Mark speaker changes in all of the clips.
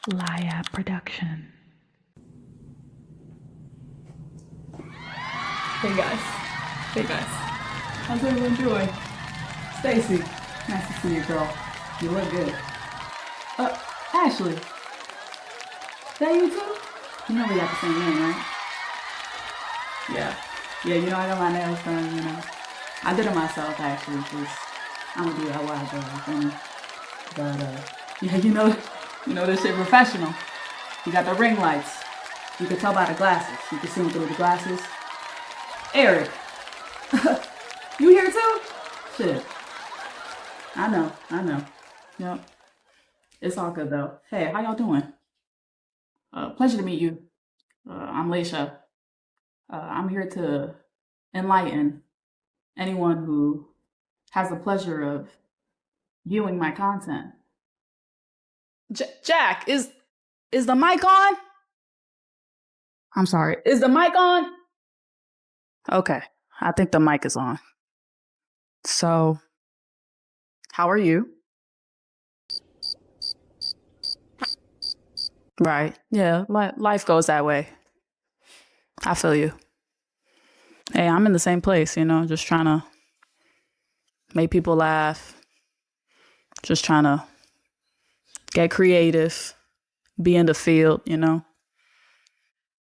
Speaker 1: Laya Production.
Speaker 2: Hey guys. Hey guys. How's everyone doing? Stacy, nice to see you, girl. You look good. Ashley. That you too? You know we got the same name, right? Yeah. Yeah, you know I got my nails done, you know. I did it myself actually, because I'm a DIY girl, you feel me? But yeah, you know this shit professional. You got the ring lights. You can tell by the glasses. You can see them through the glasses. Eric. You here too? Shit. I know. Yep. It's all good though. Hey, how y'all doing? Pleasure to meet you. I'm Leisha. I'm here to enlighten anyone who has the pleasure of viewing my content. Jack, is the mic on? I'm sorry. Is the mic on? Okay. I think the mic is on. So, how are you? Right. Yeah, life goes that way. I feel you. Hey, I'm in the same place, you know, just trying to make people laugh. Just trying to get creative, be in the field, you know.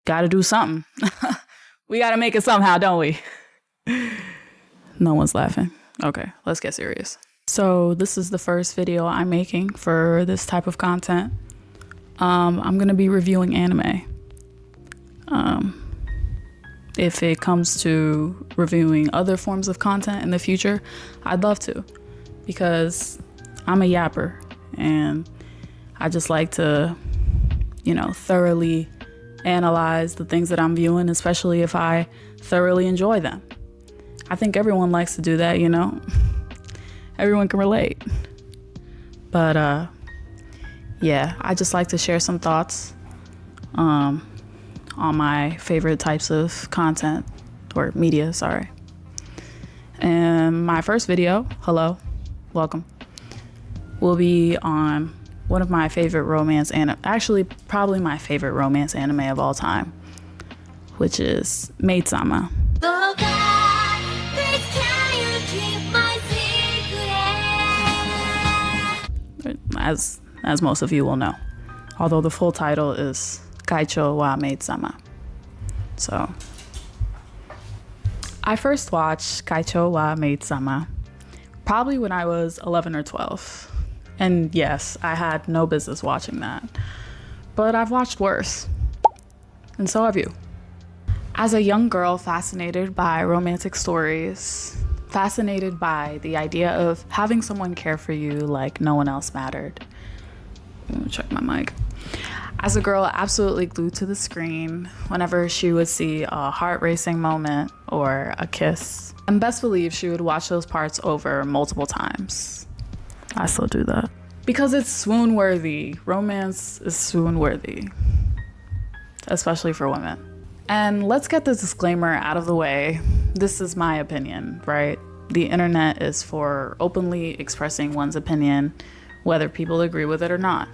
Speaker 2: Got to do something. We got to make it somehow, don't we? No one's laughing. Okay, let's get serious. So this is the first video I'm making for this type of content. I'm going to be reviewing anime. If it comes to reviewing other forms of content in the future, I'd love to, because I'm a yapper and I just like to, you know, thoroughly analyze the things that I'm viewing, especially if I thoroughly enjoy them. I think everyone likes to do that, you know. Everyone can relate. But yeah, I just like to share some thoughts on my favorite types of content or media, sorry. And my first video, hello, welcome, will be on one of my favorite romance actually probably my favorite romance anime of all time, which is Maid-Sama. As most of you will know, although the full title is Kaichou wa Maid-Sama. So I first watched Kaichou wa Maid-Sama probably when I was 11 or 12. And yes, I had no business watching that, but I've watched worse, and so have you. As a young girl fascinated by romantic stories, fascinated by the idea of having someone care for you like no one else mattered. Let me check my mic. As a girl absolutely glued to the screen whenever she would see a heart-racing moment or a kiss, and best believe she would watch those parts over multiple times. I still do that. Because it's swoon-worthy. Romance is swoon-worthy. Especially for women. And let's get this disclaimer out of the way. This is my opinion, right? The internet is for openly expressing one's opinion, whether people agree with it or not.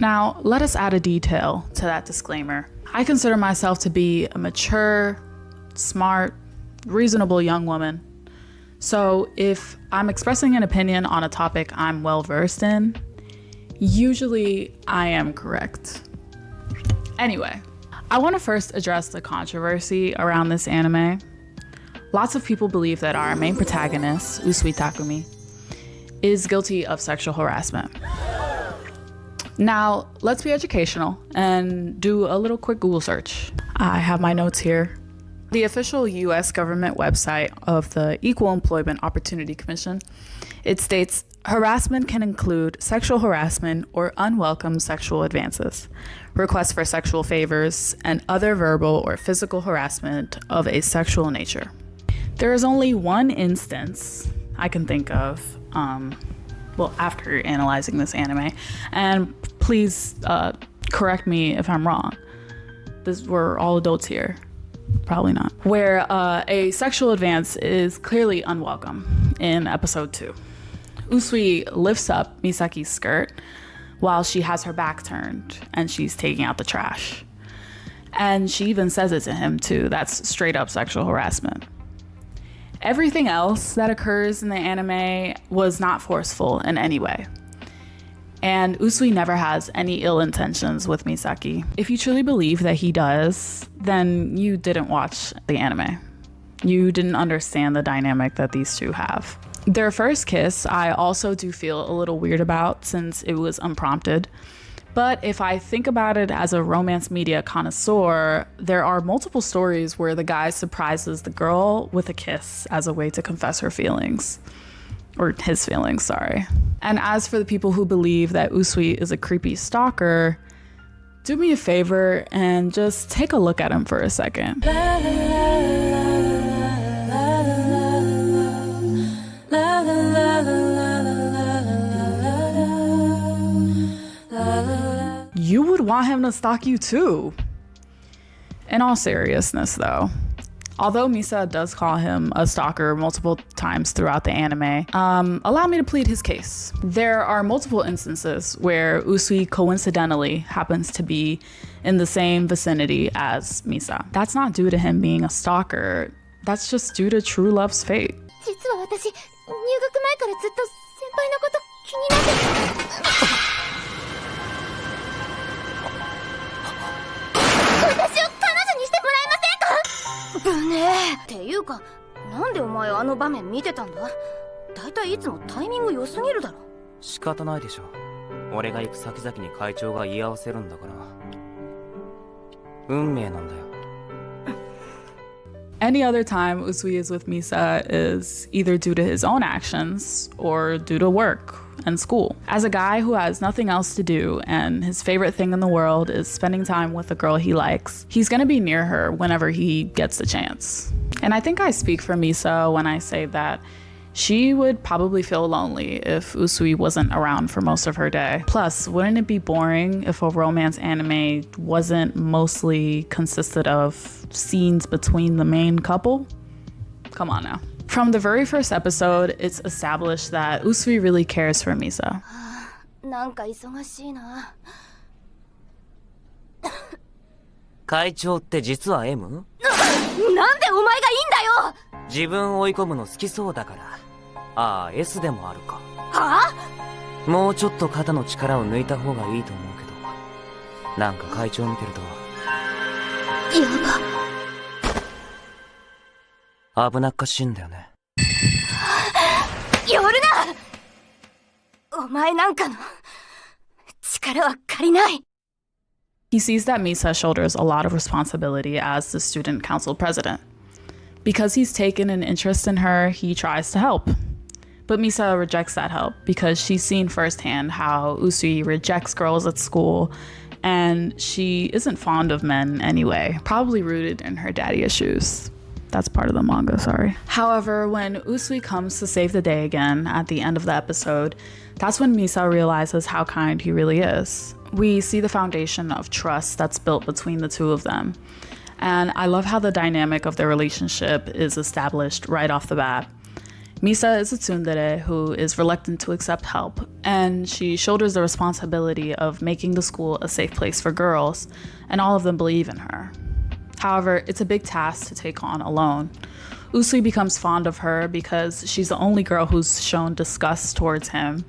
Speaker 2: Now, let us add a detail to that disclaimer. I consider myself to be a mature, smart, reasonable young woman. So if I'm expressing an opinion on a topic I'm well versed in, usually I am correct. Anyway, I want to first address the controversy around this anime. Lots of people believe that our main protagonist, Usui Takumi, is guilty of sexual harassment. Now, let's be educational and do a little quick Google search. I have my notes here. The official US government website of the Equal Employment Opportunity Commission, it states, harassment can include sexual harassment or unwelcome sexual advances, requests for sexual favors, and other verbal or physical harassment of a sexual nature. There is only one instance I can think of, after analyzing this anime, and please correct me if I'm wrong. We're all adults here. probably not. Where a sexual advance is clearly unwelcome in episode 2. Usui lifts up Misaki's skirt while she has her back turned and she's taking out the trash. And she even says it to him too. That's straight up sexual harassment. Everything else that occurs in the anime was not forceful in any way. And Usui never has any ill intentions with Misaki. If you truly believe that he does, then you didn't watch the anime. You didn't understand the dynamic that these two have. Their first kiss, I also do feel a little weird about since it was unprompted. But if I think about it as a romance media connoisseur, there are multiple stories where the guy surprises the girl with a kiss as a way to confess her feelings. Or his feelings, sorry. And as for the people who believe that Usui is a creepy stalker, do me a favor and just take a look at him for a second. You would want him to stalk you too. In all seriousness though, although Misa does call him a stalker multiple times throughout the anime, allow me to plead his case. There are multiple instances where Usui coincidentally happens to be in the same vicinity as Misa. That's not due to him being a stalker, that's just due to true love's fate.
Speaker 3: 実は私、入学前からずっと先輩のこと気になって私を彼女にしてもらえませんか？ぶねえっていうか、なんでお前あの場面見てたんだ？だいたいいつもタイミング良すぎるだろ。
Speaker 4: 仕方ないでしょ。俺が行く先々に会長が言い合わせるんだから。運命なんだよ。
Speaker 2: Any other time Usui is with Misa is either due to his own actions or due to work and school. As a guy who has nothing else to do and his favorite thing in the world is spending time with a girl he likes, he's gonna be near her whenever he gets the chance. And I think I speak for Misa when I say that she would probably feel lonely if Usui wasn't around for most of her day. Plus, wouldn't it be boring if a romance anime wasn't mostly consisted of scenes between the main couple? Come on now. From the very first episode, it's established that Usui really cares for Misa.
Speaker 3: なんか忙しいな。
Speaker 4: 会長って実は M？
Speaker 3: なんでお前がいいんだよ！
Speaker 4: 自分追い込むの好きそうだから。ああ、S でもあるか。
Speaker 3: は
Speaker 4: あ？もうちょっと肩の力を抜いた方がいいと思うけど。なんか会長見てると。
Speaker 3: やば。
Speaker 4: 危なっかしいんだよね。
Speaker 3: 寄るな！お前なんかの力は借りない。
Speaker 2: He sees that Misa shoulders a lot of responsibility as the student council president. Because he's taken an interest in her, he tries to help. But Misa rejects that help because she's seen firsthand how Usui rejects girls at school and she isn't fond of men anyway, probably rooted in her daddy issues. That's part of the manga, sorry. However, when Usui comes to save the day again at the end of the episode, that's when Misa realizes how kind he really is. We see the foundation of trust that's built between the two of them. And I love how the dynamic of their relationship is established right off the bat. Misa is a tsundere who is reluctant to accept help, and she shoulders the responsibility of making the school a safe place for girls, and all of them believe in her. However, it's a big task to take on alone. Usui becomes fond of her because she's the only girl who's shown disgust towards him.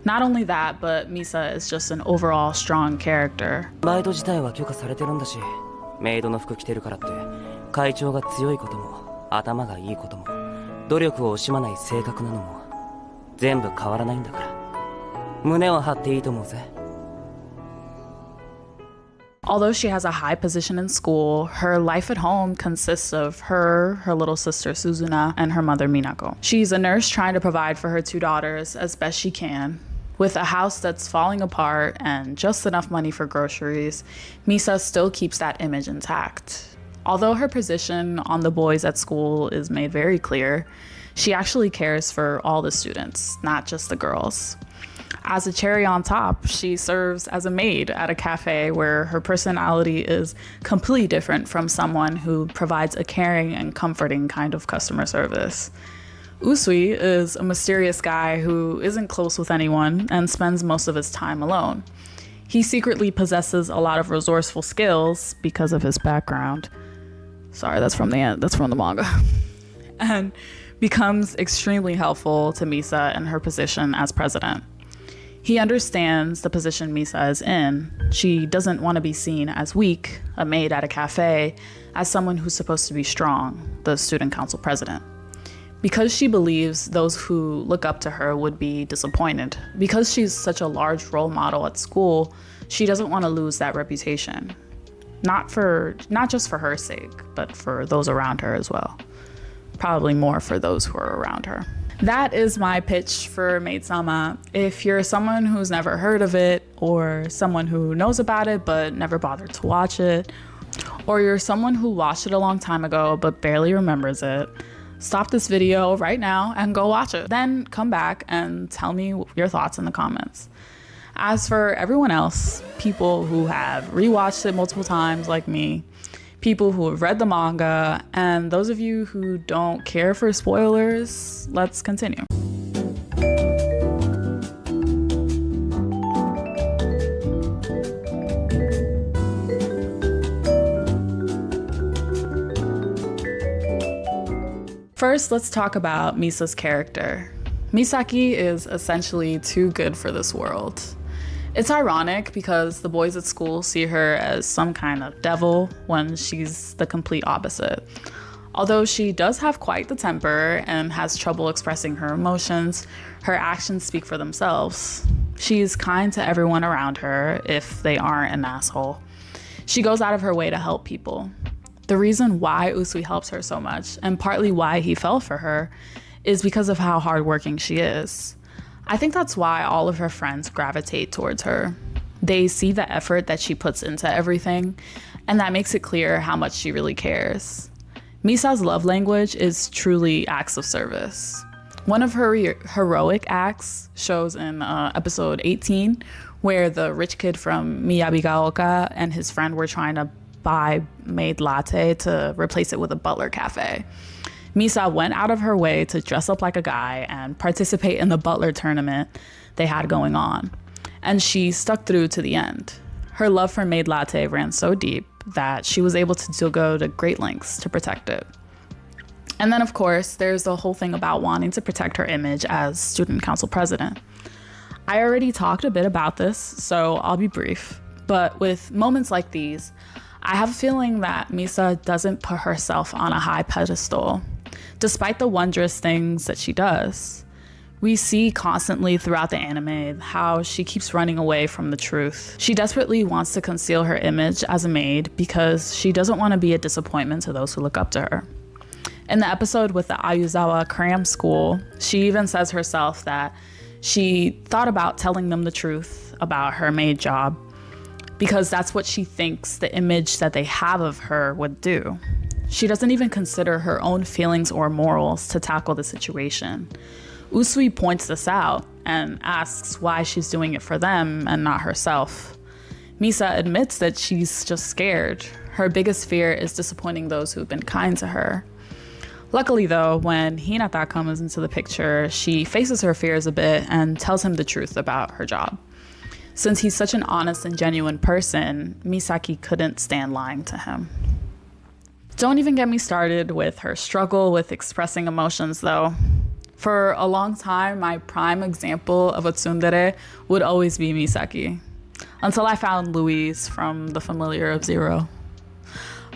Speaker 2: Not only that, but Misa is just an overall strong character.
Speaker 4: バイト自体は許可されてるんだし、メイドの服着てるからって会長が強いことも頭がいいことも努力を惜しまない性格なのも全部変わらないんだから胸を張っていいと思うぜ。
Speaker 2: Although she has a high position in school, her life at home consists of her little sister Suzuna, and her mother Minako. She's a nurse trying to provide for her 2 daughters as best she can. With a house that's falling apart and just enough money for groceries, Misa still keeps that image intact. Although her position on the boys at school is made very clear, she actually cares for all the students, not just the girls. As a cherry on top, she serves as a maid at a cafe where her personality is completely different from someone who provides a caring and comforting kind of customer service. Usui is a mysterious guy who isn't close with anyone and spends most of his time alone. He secretly possesses a lot of resourceful skills because of his background. Sorry, that's from the manga. And becomes extremely helpful to Misa in her position as president. He understands the position Misa is in. She doesn't want to be seen as weak, a maid at a cafe, as someone who's supposed to be strong, the student council president. Because she believes those who look up to her would be disappointed. Because she's such a large role model at school, she doesn't want to lose that reputation. Not just for her sake, but for those around her as well. Probably more for those who are around her. That is my pitch for Maid-Sama. If you're someone who's never heard of it, or someone who knows about it but never bothered to watch it, or you're someone who watched it a long time ago but barely remembers it, stop this video right now and go watch it. Then come back and tell me your thoughts in the comments. As for everyone else, people who have rewatched it multiple times like me, people who have read the manga, and those of you who don't care for spoilers, let's continue. First, let's talk about Misa's character. Misaki is essentially too good for this world. It's ironic because the boys at school see her as some kind of devil when she's the complete opposite. Although she does have quite the temper and has trouble expressing her emotions, her actions speak for themselves. She's kind to everyone around her if they aren't an asshole. She goes out of her way to help people. The reason why Usui helps her so much, and partly why he fell for her, is because of how hardworking she is. I think that's why all of her friends gravitate towards her. They see the effort that she puts into everything, and that makes it clear how much she really cares. Misa's love language is truly acts of service. One of her heroic acts shows in episode 18, where the rich kid from Miyabigaoka and his friend were trying to buy made latte to replace it with a butler cafe. Misa went out of her way to dress up like a guy and participate in the butler tournament they had going on. And she stuck through to the end. Her love for made latte ran so deep that she was able to go to great lengths to protect it. And then, of course, there's the whole thing about wanting to protect her image as student council president. I already talked a bit about this, so I'll be brief. But with moments like these, I have a feeling that Misa doesn't put herself on a high pedestal, despite the wondrous things that she does. We see constantly throughout the anime how she keeps running away from the truth. She desperately wants to conceal her image as a maid because she doesn't want to be a disappointment to those who look up to her. In the episode with the Ayuzawa cram school, she even says herself that she thought about telling them the truth about her maid job because that's what she thinks the image that they have of her would do. She doesn't even consider her own feelings or morals to tackle the situation. Usui points this out and asks why she's doing it for them and not herself. Misa admits that she's just scared. Her biggest fear is disappointing those who've been kind to her. Luckily though, when Hinata comes into the picture, she faces her fears a bit and tells him the truth about her job. Since he's such an honest and genuine person, Misaki couldn't stand lying to him. Don't even get me started with her struggle with expressing emotions though. For a long time, my prime example of a tsundere would always be Misaki, until I found Louise from The Familiar of Zero.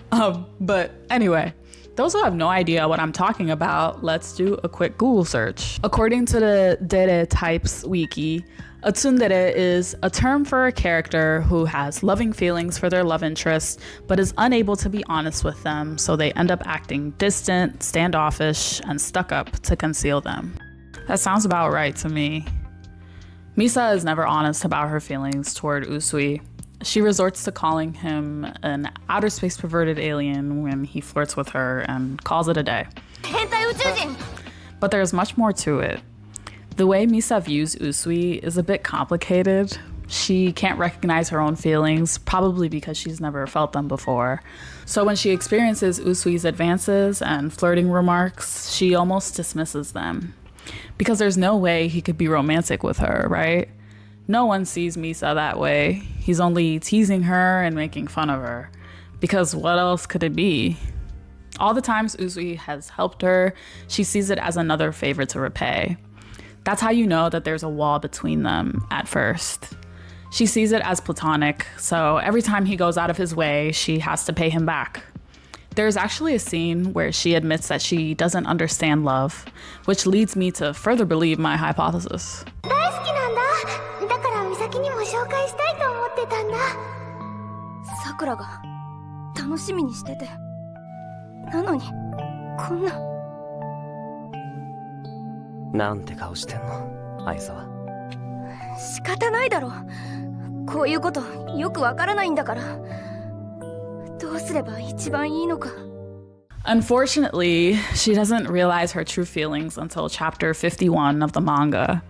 Speaker 2: But anyway, those who have no idea what I'm talking about, let's do a quick Google search. According to the Dere Types wiki, a tsundere is a term for a character who has loving feelings for their love interest, but is unable to be honest with them, so they end up acting distant, standoffish, and stuck up to conceal them. That sounds about right to me. Misa is never honest about her feelings toward Usui. She resorts to calling him an outer space perverted alien when he flirts with her and calls it a day. But there's much more to it. The way Misa views Usui is a bit complicated. She can't recognize her own feelings, probably because she's never felt them before. So when she experiences Usui's advances and flirting remarks, she almost dismisses them. Because there's no way he could be romantic with her, right? No one sees Misa that way. He's only teasing her and making fun of her. Because what else could it be? All the times Usui has helped her, she sees it as another favor to repay. That's how you know that there's a wall between them at first. She sees it as platonic, so every time he goes out of his way, she has to pay him back. There's actually a scene where she admits that she doesn't understand love, which leads me to further believe my hypothesis.
Speaker 3: 大好きなんだ。だから美咲にも紹介したいと思ってたんだ。さくらが楽しみにしてて。なのにこんな。
Speaker 4: なんて顔してんの、愛沢。
Speaker 3: 仕方ないだろ。こういうことよくわからないんだから。どうすれば一番いいのか。
Speaker 2: Unfortunately, she doesn't realize her true feelings until chapter 51 of the manga.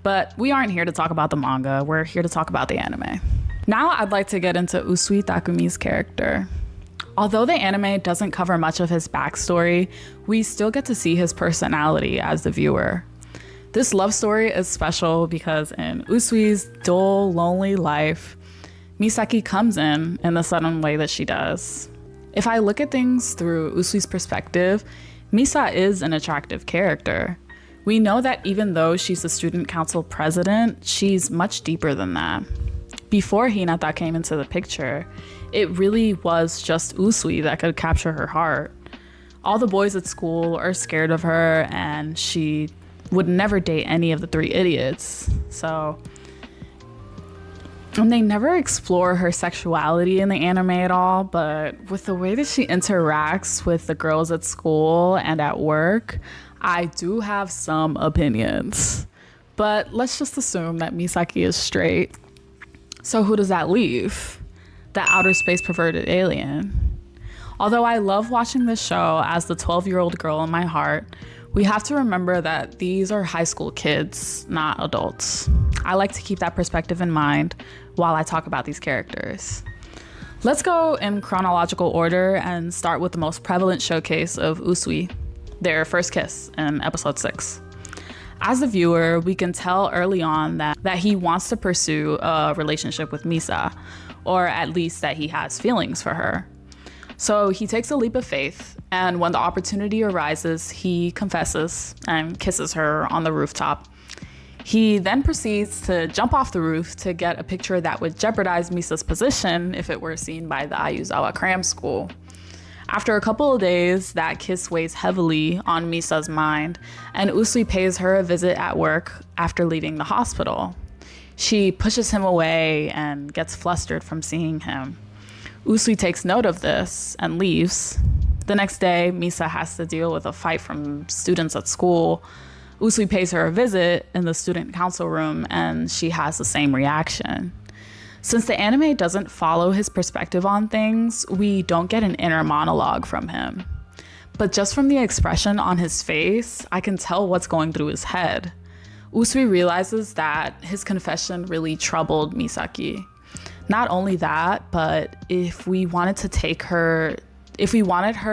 Speaker 2: But we aren't here to talk about the manga, we're here to talk about the anime. Now I'd like to get into Usui Takumi's character. Although the anime doesn't cover much of his backstory, we still get to see his personality as the viewer. This love story is special because in Usui's dull, lonely life, Misaki comes in the sudden way that she does. If I look at things through Usui's perspective, Misa is an attractive character. We know that even though she's the student council president, she's much deeper than that. Before Hinata came into the picture, it really was just Usui that could capture her heart. All the boys at school are scared of her, and she would never date any of the three idiots. And they never explore her sexuality in the anime at all, but with the way that she interacts with the girls at school and at work, I do have some opinions. But let's just assume that Misaki is straight. So who does that leave? The outer space perverted alien. Although I love watching this show as the 12-year-old girl in my heart, we have to remember that these are high school kids, not adults. I like to keep that perspective in mind while I talk about these characters. Let's go in chronological order and start with the most prevalent showcase of Usui, their first kiss in episode 6. As the viewer, we can tell early on that he wants to pursue a relationship with Misa, or at least that he has feelings for her. So he takes a leap of faith, and when the opportunity arises, he confesses and kisses her on the rooftop. He then proceeds to jump off the roof to get a picture that would jeopardize Misa's position if it were seen by the Ayuzawa cram school. After a couple of days, that kiss weighs heavily on Misa's mind, and Usui pays her a visit at work after leaving the hospital. She pushes him away and gets flustered from seeing him. Usui takes note of this and leaves. The next day, Misa has to deal with a fight from students at school. Usui pays her a visit in the student council room, and she has the same reaction. Since the anime doesn't follow his perspective on things, we don't get an inner monologue from him. But just from the expression on his face, I can tell what's going through his head. Usui realizes that his confession really troubled Misaki. Not only that, but if we wanted her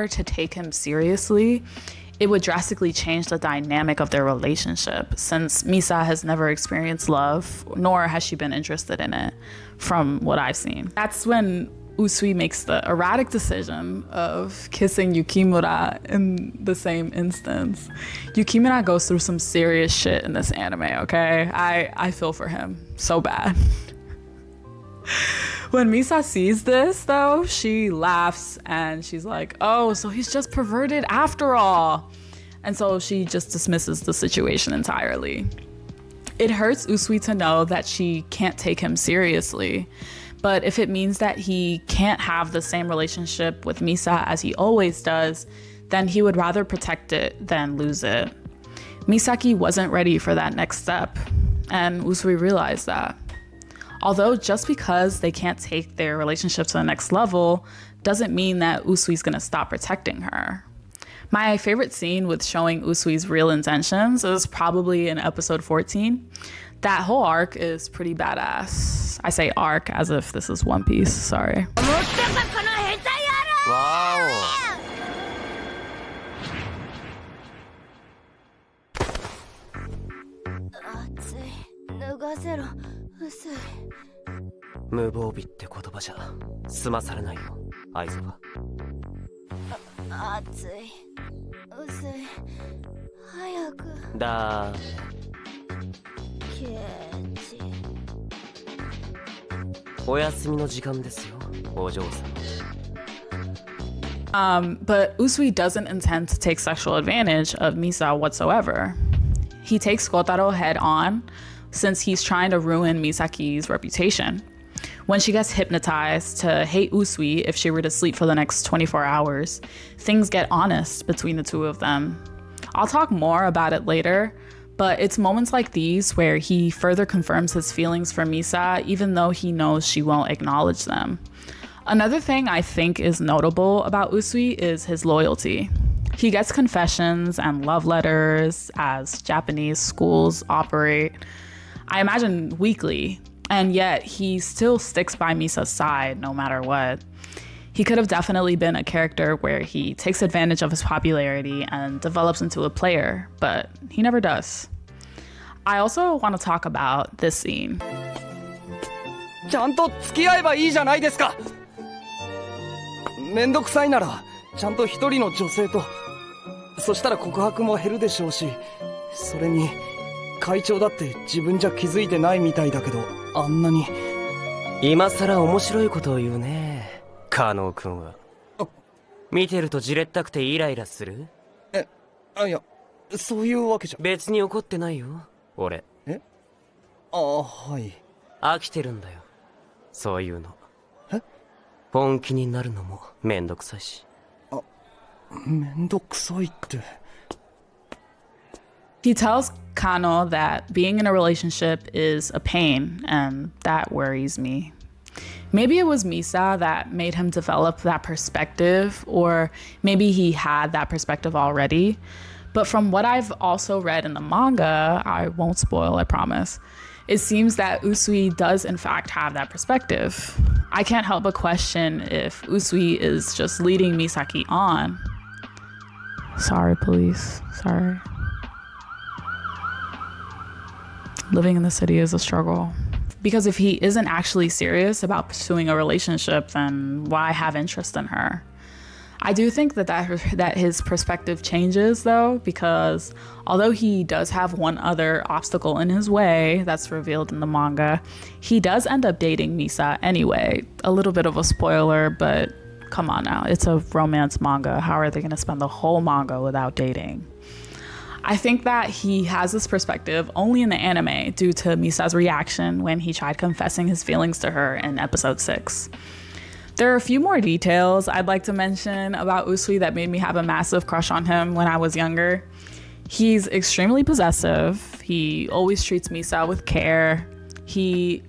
Speaker 2: to take him seriously, it would drastically change the dynamic of their relationship, since Misa has never experienced love, nor has she been interested in it, from what I've seen. That's when Usui makes the erratic decision of kissing Yukimura in the same instance. Yukimura goes through some serious shit in this anime, okay? I feel for him so bad. When Misa sees this, though, she laughs and she's like, oh, so he's just perverted after all. And so she just dismisses the situation entirely. It hurts Usui to know that she can't take him seriously. But if it means that he can't have the same relationship with Misa as he always does, then he would rather protect it than lose it. Misaki wasn't ready for that next step, and Usui realized that. Although just because they can't take their relationship to the next level doesn't mean that Usui's gonna stop protecting her. My favorite scene with showing Usui's real intentions is probably in episode 14. That whole arc is pretty badass. I say arc as if this is One Piece, sorry.
Speaker 4: Wow.
Speaker 3: 熱い脱がせろ薄い
Speaker 4: 無防備って言葉じゃ済まされないよ愛沢。
Speaker 3: 熱い薄い早く
Speaker 4: だ
Speaker 3: ケージ
Speaker 4: お休みの時間ですよお嬢さん。
Speaker 2: But Usui doesn't intend to take sexual advantage of Misa whatsoever. He takes Kotaro head on since he's trying to ruin Misaki's reputation. When she gets hypnotized to hate Usui if she were to sleep for the next 24 hours, things get honest between the two of them. I'll talk more about it later, but it's moments like these where he further confirms his feelings for Misa even though he knows she won't acknowledge them. Another thing I think is notable about Usui is his loyalty. He gets confessions and love letters as Japanese schools operate, I imagine weekly, and yet he still sticks by Misa's side no matter what. He could have definitely been a character where he takes advantage of his popularity and develops into a player, but he never does. I also want to talk about this scene.
Speaker 5: ちゃんと付き合えばいいじゃないですか。めんどくさいならちゃんと一人の女性と、そしたら告白も減るでしょうし、それに会長だって自分じゃ気づいてないみたいだけど、あんなに。
Speaker 4: 今さら面白いことを言うね加納くんは。見てるとじれったくてイライラする？
Speaker 5: いやそういうわけじゃ。
Speaker 4: 別に怒ってないよ俺。
Speaker 5: はい。
Speaker 4: 飽きてるんだよそういうの。本気になるのもめんどくさいし。
Speaker 5: めんどくさいって。
Speaker 2: He tells Kano that being in a relationship is a pain, and that worries me. Maybe it was Misa that made him develop that perspective, or maybe he had that perspective already. But from what I've also read in the manga, I won't spoil, I promise, it seems that Usui does in fact have that perspective. I can't help but question if Usui is just leading Misaki on. Sorry, police. Sorry. Living in the city is a struggle. Because if he isn't actually serious about pursuing a relationship, then why have interest in her? I do think that his perspective changes though, because although he does have one other obstacle in his way that's revealed in the manga, he does end up dating Misa anyway. A little bit of a spoiler, but come on now, it's a romance manga. How are they going to spend the whole manga without dating? I think that he has this perspective only in the anime due to Misa's reaction when he tried confessing his feelings to her in episode 6. There are a few more details I'd like to mention about Usui that made me have a massive crush on him when I was younger. He's extremely possessive. He always treats Misa with care. He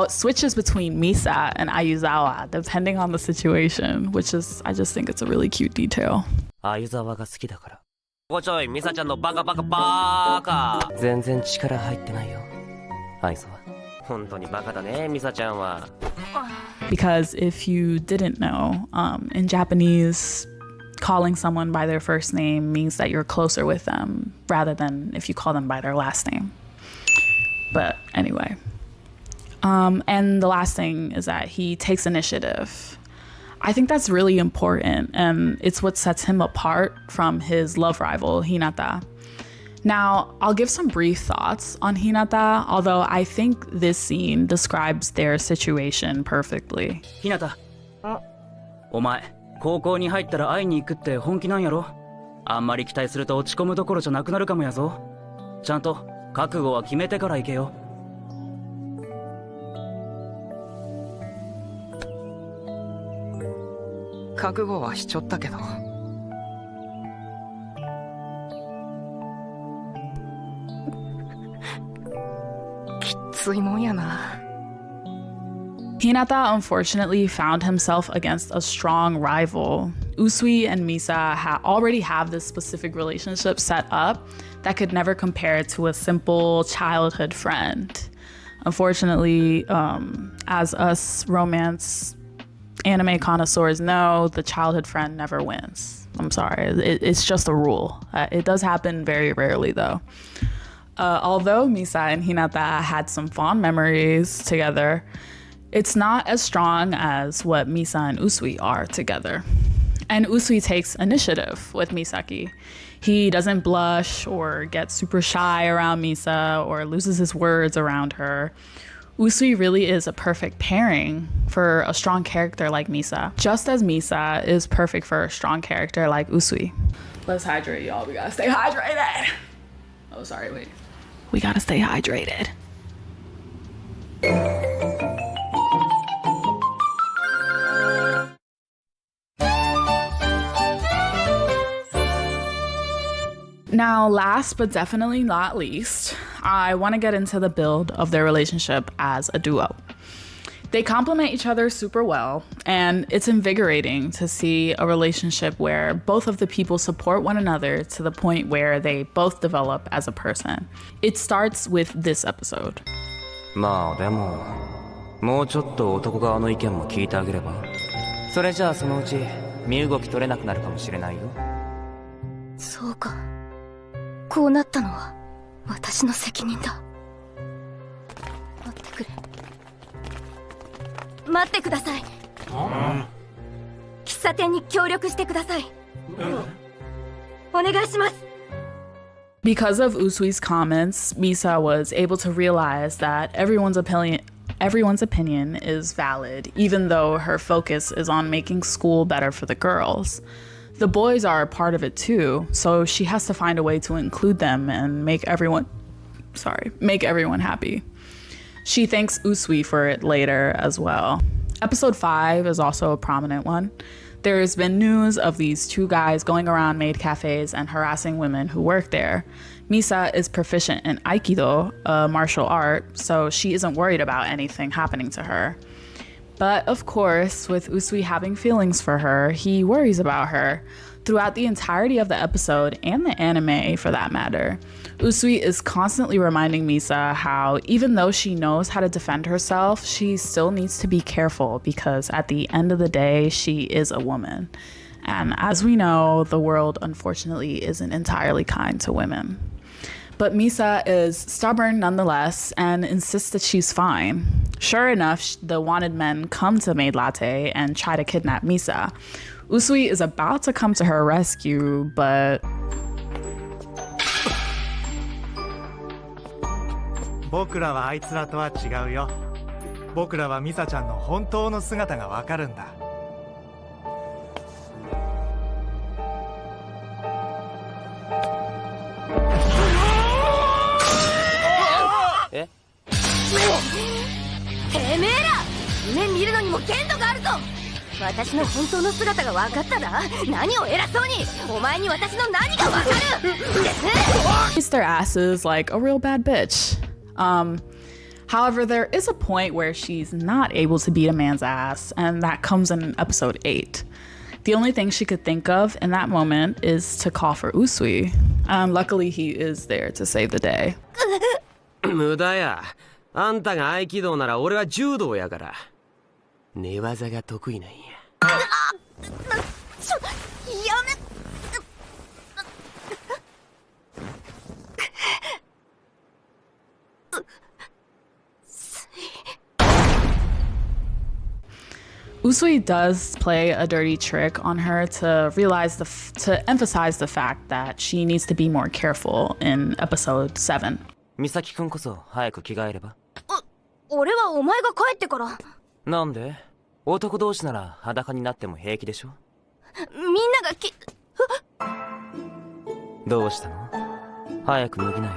Speaker 2: switches between Misa and Ayuzawa depending on the situation, which is, I just think it's a really cute detail.
Speaker 4: 相沢が好きだから。おちょいミサちゃんのバカバカバーカ。全然力入ってないよ相沢。本当にバカだねミサちゃんは。
Speaker 2: Because if you didn't know, in Japanese, calling someone by their first name means that you're closer with them rather than if you call them by their last name. But anyway. And the last thing is that he takes initiative. I think that's really important, and it's what sets him apart from his love rival, Hinata. Now, I'll give some brief thoughts on Hinata, although I think this scene describes their situation perfectly.
Speaker 6: ひなた、お前、高校に入ったら会いに行くって本気なんやろ？あんまり期待すると落ち込むどころじゃなくなるかもやぞ。ちゃんと覚悟は決めてから行けよ。
Speaker 5: 覚悟はしちょったけど。きついもんやな。
Speaker 2: Hinata unfortunately found himself against a strong rival. Usui and Misa already have this specific relationship set up that could never compare to a simple childhood friend. Unfortunately, as us romance anime connoisseurs know, the childhood friend never wins. I'm sorry, it's just a rule. It does happen very rarely though. Although Misa and Hinata had some fond memories together, it's not as strong as what Misa and Usui are together. And Usui takes initiative with Misaki. He doesn't blush or get super shy around Misa or loses his words around her. Usui really is a perfect pairing for a strong character like Misa, just as Misa is perfect for a strong character like Usui. Let's hydrate, y'all. We gotta stay hydrated. Oh, sorry, wait. We gotta stay hydrated. Now, last but definitely not least, I want to get into the build of their relationship as a duo. They complement each other super well, and it's invigorating to see a relationship where both of the people support one another to the point where they both develop as a person. It starts with this episode.
Speaker 4: まあでももうちょっと男側の意見も聞いてあげればそれじゃあそのうち身動き取れなくなるかもしれないよ
Speaker 3: そうかこうなったのは私の責任だ待ってください喫茶店に協力してくださいお願いします
Speaker 2: Because of Usui's comments, Misa was able to realize that everyone's opinion is valid, even though her focus is on making school better for the girls. The boys are a part of it too, so she has to find a way to include them and make everyone happy. She thanks Usui for it later as well. Episode 5 is also a prominent one. There's been news of these two guys going around maid cafes and harassing women who work there. Misa is proficient in Aikido, a martial art, so she isn't worried about anything happening to her. But of course, with Usui having feelings for her, he worries about her. Throughout the entirety of the episode, and the anime for that matter, Usui is constantly reminding Misa how even though she knows how to defend herself, she still needs to be careful because at the end of the day, she is a woman. And as we know, the world unfortunately isn't entirely kind to women. But Misa is stubborn nonetheless and insists that she's fine. Sure enough, the wanted men come to Maid Latte and try to kidnap Misa. Usui is about to come to her rescue, but...
Speaker 7: 僕らはあいつらとは違うよ。僕らはミサちゃんの本当の姿がわかるんだ。
Speaker 4: え？
Speaker 3: てめえら夢見るのにも限度があるぞ私の本当の姿が分かったな何を偉そうにお前に私の何が分かる
Speaker 2: Kiss their asses like a real bad bitch. However, there is a point where she's not able to beat a man's ass, and that comes in episode 8. The only thing she could think of in that moment is to call for Usui. Luckily, he is there to save the day.
Speaker 8: 無駄や。あんたが合気道なら俺は柔道やから。寝技が得意なんや。
Speaker 3: やめ
Speaker 2: Usui does play a dirty trick on her to emphasize the fact that she needs to be more careful in episode 7.
Speaker 4: 美咲くんこそ早く着替えれば
Speaker 3: 俺はお前が帰ってから
Speaker 4: なんで男同士なら裸になっても平気でしょ
Speaker 3: みんなが
Speaker 4: どうしたの早く脱ぎなよ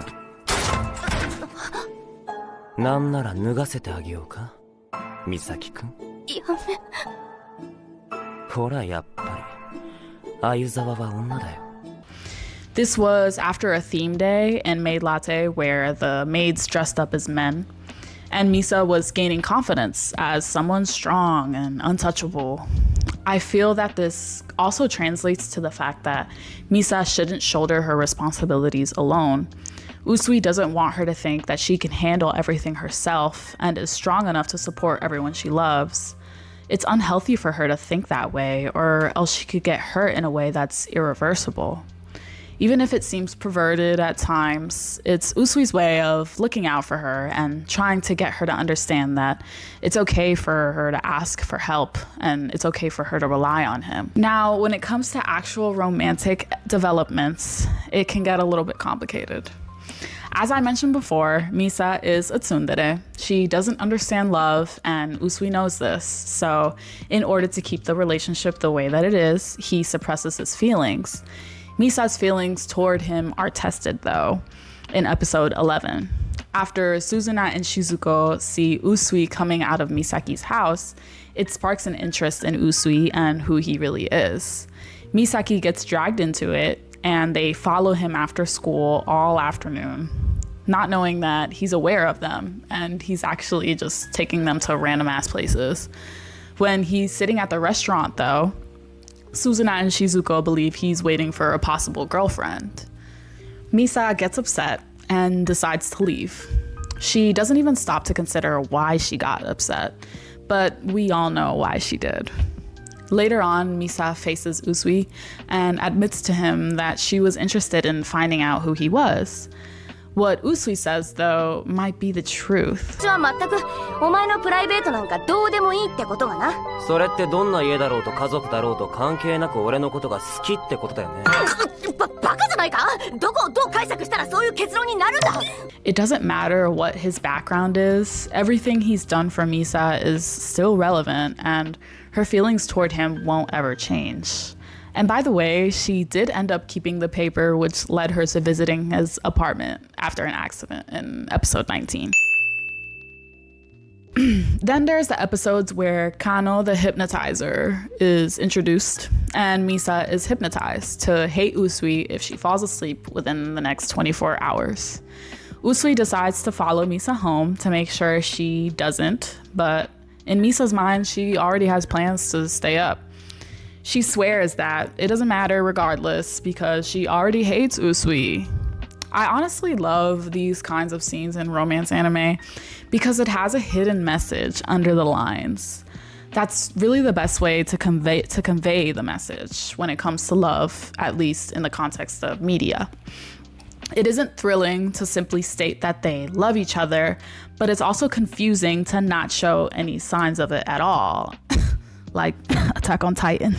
Speaker 4: なんなら脱がせてあげようか美咲くん
Speaker 3: やめ
Speaker 4: ほらやっぱり鮎沢は女だよ
Speaker 2: This was after a theme day in Maid Latte where the maids dressed up as men, and Misa was gaining confidence as someone strong and untouchable. I feel that this also translates to the fact that Misa shouldn't shoulder her responsibilities alone. Usui doesn't want her to think that she can handle everything herself and is strong enough to support everyone she loves. It's unhealthy for her to think that way, or else she could get hurt in a way that's irreversible. Even if it seems perverted at times, it's Usui's way of looking out for her and trying to get her to understand that it's okay for her to ask for help and it's okay for her to rely on him. Now, when it comes to actual romantic developments, it can get a little bit complicated. As I mentioned before, Misa is a tsundere. She doesn't understand love, and Usui knows this. So, in order to keep the relationship the way that it is, he suppresses his feelings. Misa's feelings toward him are tested, though, in episode 11. After Suzuna and Shizuko see Usui coming out of Misaki's house, it sparks an interest in Usui and who he really is. Misaki gets dragged into it, and they follow him after school all afternoon, not knowing that he's aware of them, and he's actually just taking them to random-ass places. When he's sitting at the restaurant, though, Suzuna and Shizuko believe he's waiting for a possible girlfriend. Misa gets upset and decides to leave. She doesn't even stop to consider why she got upset, but we all know why she did. Later on, Misa faces Usui and admits to him that she was interested in finding out who he was. What Usui says, though, might be the truth.
Speaker 3: 私は全くお前のプライベートなんかどうでもいいってことがな。
Speaker 4: それってどんな家だろうと家族だろうと関係なく俺のことが好きってことだよね。
Speaker 3: バカじゃないか？どこをどう解釈したらそういう結論になるんだ。
Speaker 2: It doesn't matter what his background is. Everything he's done for Misa is still relevant, and her feelings toward him won't ever change. And by the way, she did end up keeping the paper, which led her to visiting his apartment after an accident in episode 19. Then there's the episodes where Kano the hypnotizer is introduced, and Misa is hypnotized to hate Usui if she falls asleep within the next 24 hours. Usui decides to follow Misa home to make sure she doesn't, but in Misa's mind, she already has plans to stay up. She swears that it doesn't matter regardless because she already hates Usui. I honestly love these kinds of scenes in romance anime because it has a hidden message under the lines. That's really the best way to convey the message when it comes to love, at least in the context of media. It isn't thrilling to simply state that they love each other, but it's also confusing to not show any signs of it at all. Like Attack on Titan.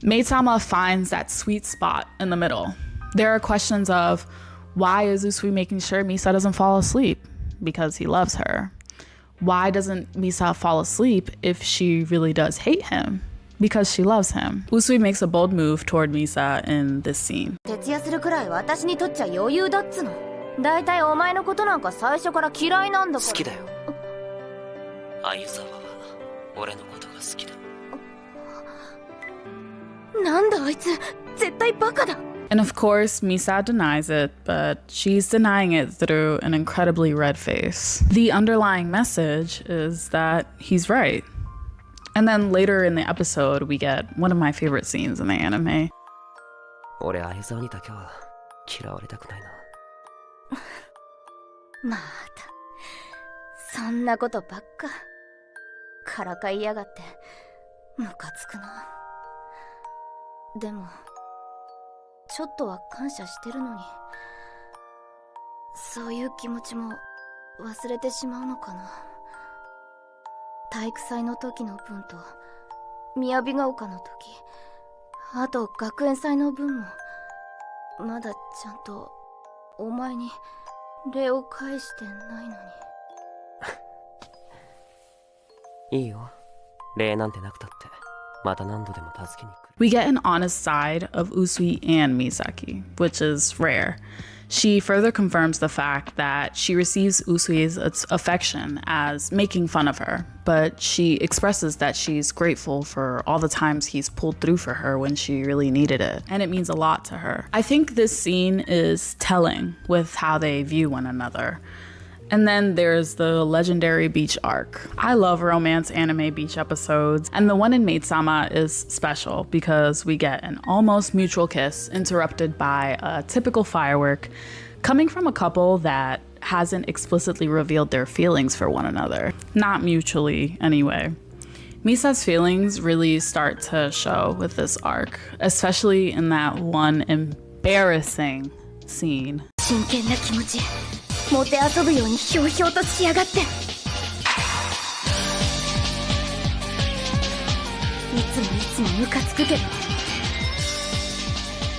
Speaker 2: Maid-Sama finds that sweet spot in the middle. There are questions of, why is Usui making sure Misa doesn't fall asleep? Because he loves her. Why doesn't Misa fall asleep if she really does hate him? Because she loves him. Usui makes a bold move toward Misa in this scene.
Speaker 3: 徹夜するくらい私にとっちゃ余裕だっつの。だいたいお前のことなんか最初から嫌いなんだから。
Speaker 4: 好きだよ。あゆさわは俺のことが好きだ。
Speaker 3: なんだあいつ、絶対バカだ。
Speaker 2: And of course, Misa denies it, but she's denying it through an incredibly red face. The underlying message is that he's right. And then later in the episode, we get one of my favorite scenes in the anime.
Speaker 4: 俺あゆさわにだけは嫌われたくないな。
Speaker 3: また、そんなことばっか。からかいやがって、ムカつくな。でも、ちょっとは感謝してるのに、そういう気持ちも忘れてしまうのかな。体育祭の時の分と、雅ヶ丘の時、あと学園祭の分も、まだちゃんとお前に礼を返してないのに。
Speaker 4: いいよ。礼なんてなくたって、また何度でも助けに来る。
Speaker 2: We get an honest side of Usui and Misaki, which is rare. She further confirms the fact that she receives Usui's affection as making fun of her, but she expresses that she's grateful for all the times he's pulled through for her when she really needed it, and it means a lot to her. I think this scene is telling with how they view one another. And then there's the legendary beach arc. I love romance anime beach episodes, and the one in Maid-Sama is special because we get an almost mutual kiss interrupted by a typical firework coming from a couple that hasn't explicitly revealed their feelings for one another. Not mutually, anyway. Misa's feelings really start to show with this arc, especially in that one embarrassing scene.
Speaker 3: 真剣な気持ちもてあそぶようにひょうひょうとしやがっていつもムカつくけど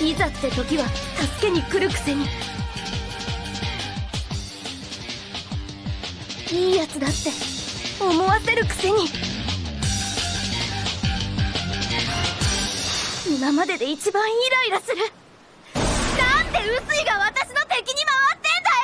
Speaker 3: いざって時は助けに来るくせにいいやつだって思わせるくせに今までで一番イライラするなんで臼井が私の敵に回ってんだよ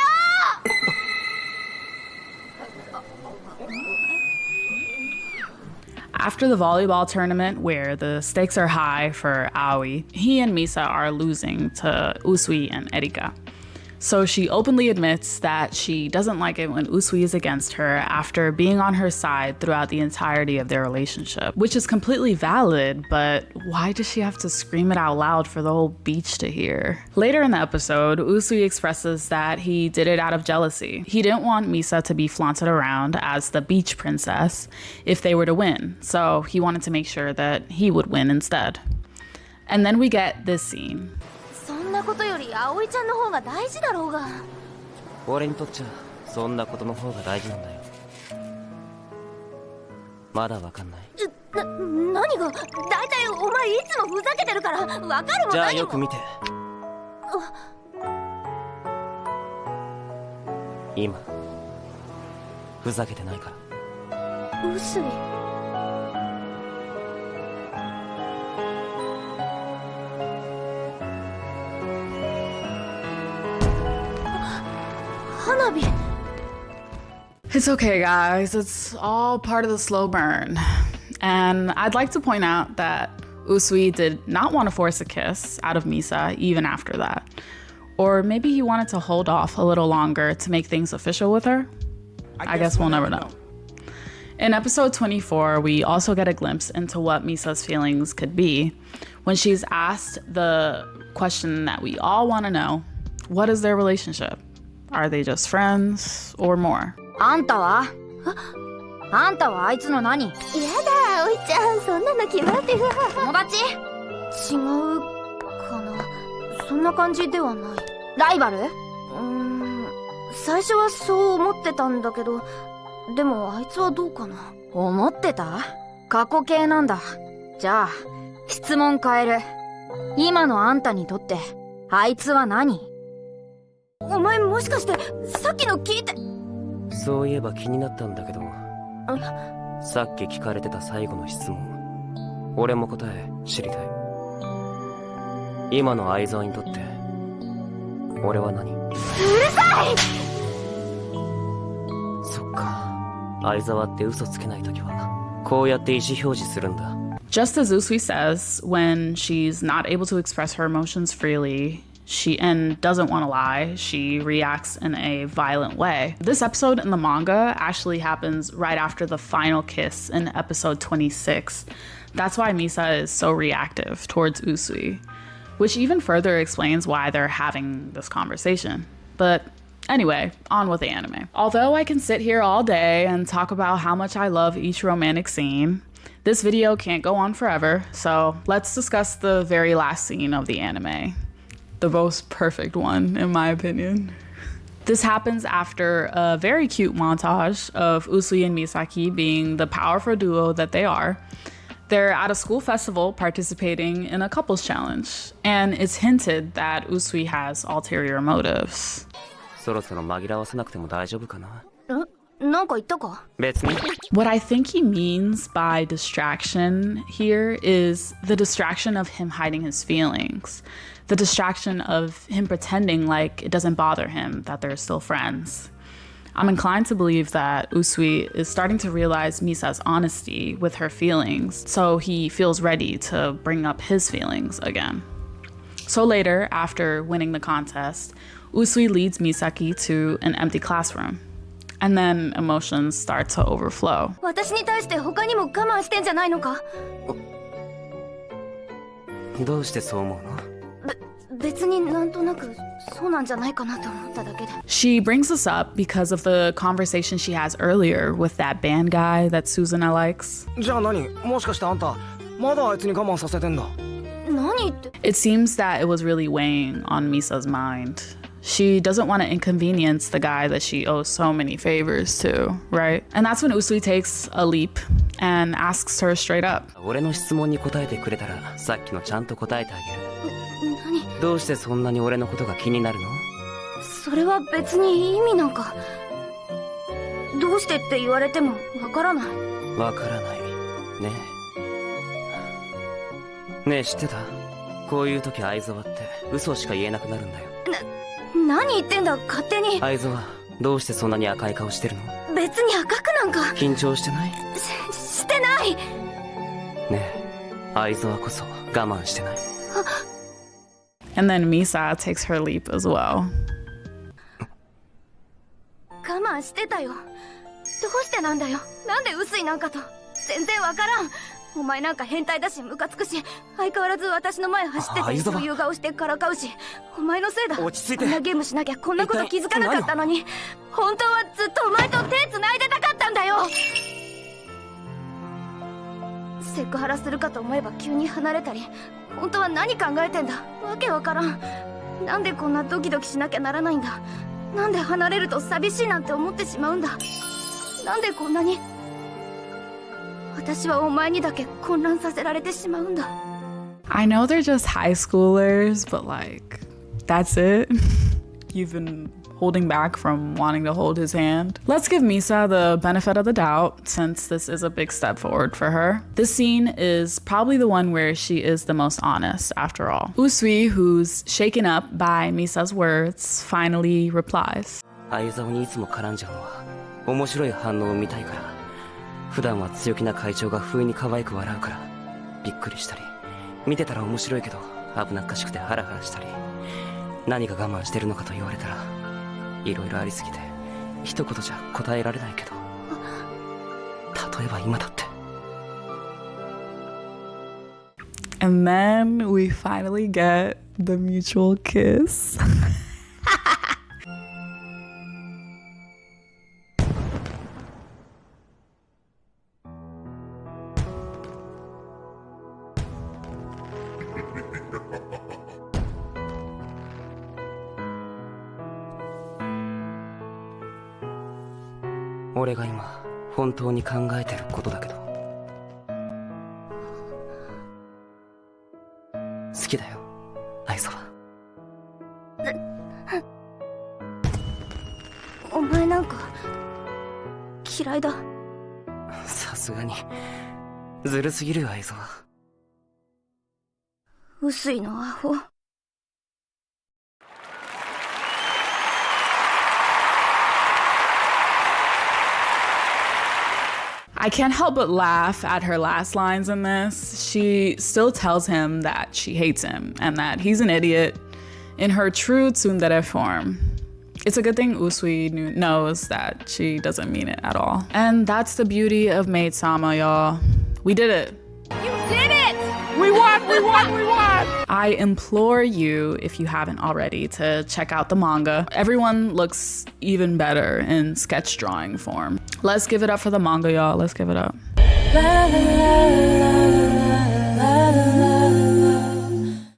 Speaker 2: After the volleyball tournament, where the stakes are high for Aoi, he and Misa are losing to Usui and Erika. So she openly admits that she doesn't like it when Usui is against her after being on her side throughout the entirety of their relationship, which is completely valid, but why does she have to scream it out loud for the whole beach to hear? Later in the episode, Usui expresses that he did it out of jealousy. He didn't want Misa to be flaunted around as the beach princess if they were to win, so he wanted to make sure that he would win instead. And then we get this scene.
Speaker 3: そんなことより葵ちゃんの方が大事だろうが
Speaker 4: 俺にとっちゃそんなことの方が大事なんだよまだわかんない
Speaker 3: 何がだいたいお前いつもふざけてるからわかるも何も
Speaker 4: じゃあよく見て今ふざけてないから
Speaker 3: 臼井花火
Speaker 2: It's okay, guys. It's all part of the slow burn. And I'd like to point out that Usui did not want to force a kiss out of Misa even after that. Or maybe he wanted to hold off a little longer to make things official with her. I guess we'll never know. In episode 24, we also get a glimpse into what Misa's feelings could be when she's asked the question that we all want to know. What is their relationship? Are they just friends or more?
Speaker 3: あんたはあいつの何やだ葵ちゃんそんなの決まってる友達違うかなそんな感じではないライバル最初はそう思ってたんだけどでもあいつはどうかな思ってた過去形なんだじゃあ質問変える今のあんたにとってあいつは何お前もしかしてさっきの聞いて
Speaker 4: そういえば気になったんだけどさっき聞かれてた最後の質問俺も答え知りたい今の相沢にとって俺は何うる
Speaker 3: さい
Speaker 4: そっか相沢って嘘つけないときはこうやって意思表示するんだ
Speaker 2: Just as Usui says, when she's not able to express her emotions freely, and doesn't want to lie, she reacts in a violent way. This episode in the manga actually happens right after the final kiss in episode 26. That's why Misa is so reactive towards Usui, which even further explains why they're having this conversation. But anyway, on with the anime. Although I can sit here all day and talk about how much I love each romantic scene, this video can't go on forever, so let's discuss the very last scene of the anime. The most perfect one, in my opinion. This happens after a very cute montage of Usui and Misaki being the powerful duo that they are. They're at a school festival participating in a couples challenge, and it's hinted that Usui has ulterior motives.
Speaker 4: そろそろ紛らわせなくても大丈夫かな
Speaker 3: なんか言ったか
Speaker 4: 別に
Speaker 2: What I think he means by distraction here is the distraction of him hiding his feelings. The distraction of him pretending like it doesn't bother him that they're still friends. I'm inclined to believe that Usui is starting to realize Misa's honesty with her feelings, so he feels ready to bring up his feelings again. So later, after winning the contest, Usui leads Misaki to an empty classroom. And then emotions start to overflow.
Speaker 3: 私に対して他にも我慢してんじゃないのか。
Speaker 4: どうしてそう思うの？
Speaker 3: 別になんとなくそうなんじゃないかなと思っただけで。
Speaker 2: She brings this up because of the conversation she has earlier with that band guy that Susanna likes.
Speaker 5: じゃあ何？もしかしてあんたまだあいつに我慢させてんだ。
Speaker 3: 何って。
Speaker 2: It seems that it was really weighing on Misa's mind. She doesn't want to inconvenience the guy that she owes so many favors to, right? And that's when Usui takes a leap and asks her straight up.
Speaker 4: 俺の質問に答えてくれたらさっきのちゃんと答えてあげる。
Speaker 3: 何？
Speaker 4: どうしてそんなに俺のことが気になるの？
Speaker 3: それは別に意味なんか。どうしてって言われてもわからない。
Speaker 4: わからないねえ。ねえ知ってた？こういう時愛沢って嘘しか言えなくなるんだよ。
Speaker 3: 何言ってんだ勝手に。
Speaker 4: 愛沢どうしてそんなに赤い顔してるの？
Speaker 3: 別に赤くなんか。
Speaker 4: 緊張してない？
Speaker 3: してない。
Speaker 4: ねえ愛沢こそ我慢してない？
Speaker 2: And then Misa takes her leap as well.
Speaker 3: 我慢してたよ。どうしてなんだよ。なんで薄いなんかと。全然わからん。お前なんか変態だしムカつくし、相変わらず私の前走っててそういう顔してからかうし、お前のせいだ。
Speaker 5: 落ち着いて。
Speaker 3: こんなゲームしなきゃこんなこと気づかなかったのに。本当はずっとお前と手繋いでたかったんだよ。セクハラするかと思えば急に離れたり、本当は何考えてんだ。わけわからん。なんでこんなドキドキしなきゃならないんだ。なんで離れると寂しいなんて思ってしまうんだ。なんでこんなに私はお前にだけ混乱させられてしまうんだ。
Speaker 2: I know they're just high schoolers, but like, that's it? You've been holding back from wanting to hold his hand? Let's give Misa the benefit of the doubt, since this is a big step forward for her. This scene is probably the one where she is the most honest, after all. Usui, who's shaken up by Misa's words, finally replies.
Speaker 4: 愛沢にいつも絡んじゃうのは面白い反応を見たいから。普段は強気な会長が不意に可愛く笑うからびっくりしたり、見てたら面白いけど危なっかしくてハラハラしたり、何が我慢してるのかと言われたらいろいろありすぎて一言じゃ答えられないけど、例えば今だって。
Speaker 2: And then we finally get the mutual kiss.
Speaker 4: 「俺が今本当に考えてることだけど、好きだよ愛沢。
Speaker 3: お前なんか嫌いだ。
Speaker 4: さすがにずるすぎるよ愛沢。
Speaker 3: 薄いのアホ。
Speaker 2: I can't help but laugh at her last lines in this. She still tells him that she hates him and that he's an idiot in her true tsundere form. It's a good thing Usui knows that she doesn't mean it at all. And that's the beauty of Maid-Sama, y'all. We did it.
Speaker 3: You did it!
Speaker 2: We won, we won, we won! I implore you, if you haven't already, to check out the manga. Everyone looks even better in sketch drawing form. Let's give it up for the manga, y'all. Let's give it up.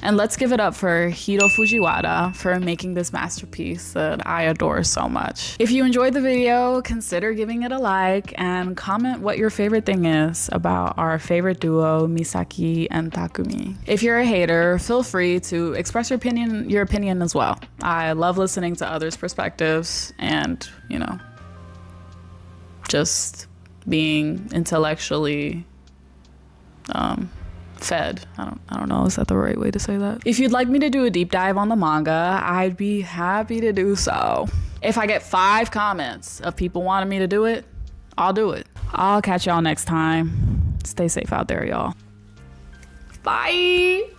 Speaker 2: And let's give it up for Hiro Fujiwara for making this masterpiece that I adore so much. If you enjoyed the video, consider giving it a like and comment what your favorite thing is about our favorite duo, Misaki and Takumi. If you're a hater, feel free to express your opinion as well. I love listening to others' perspectives and, you know, just being intellectually fed. I don't know, is that the right way to say that? If you'd like me to do a deep dive on the manga, I'd be happy to do so. If I get 5 comments of people wanting me to do it, I'll do it. I'll catch y'all next time. Stay safe out there, y'all. Bye!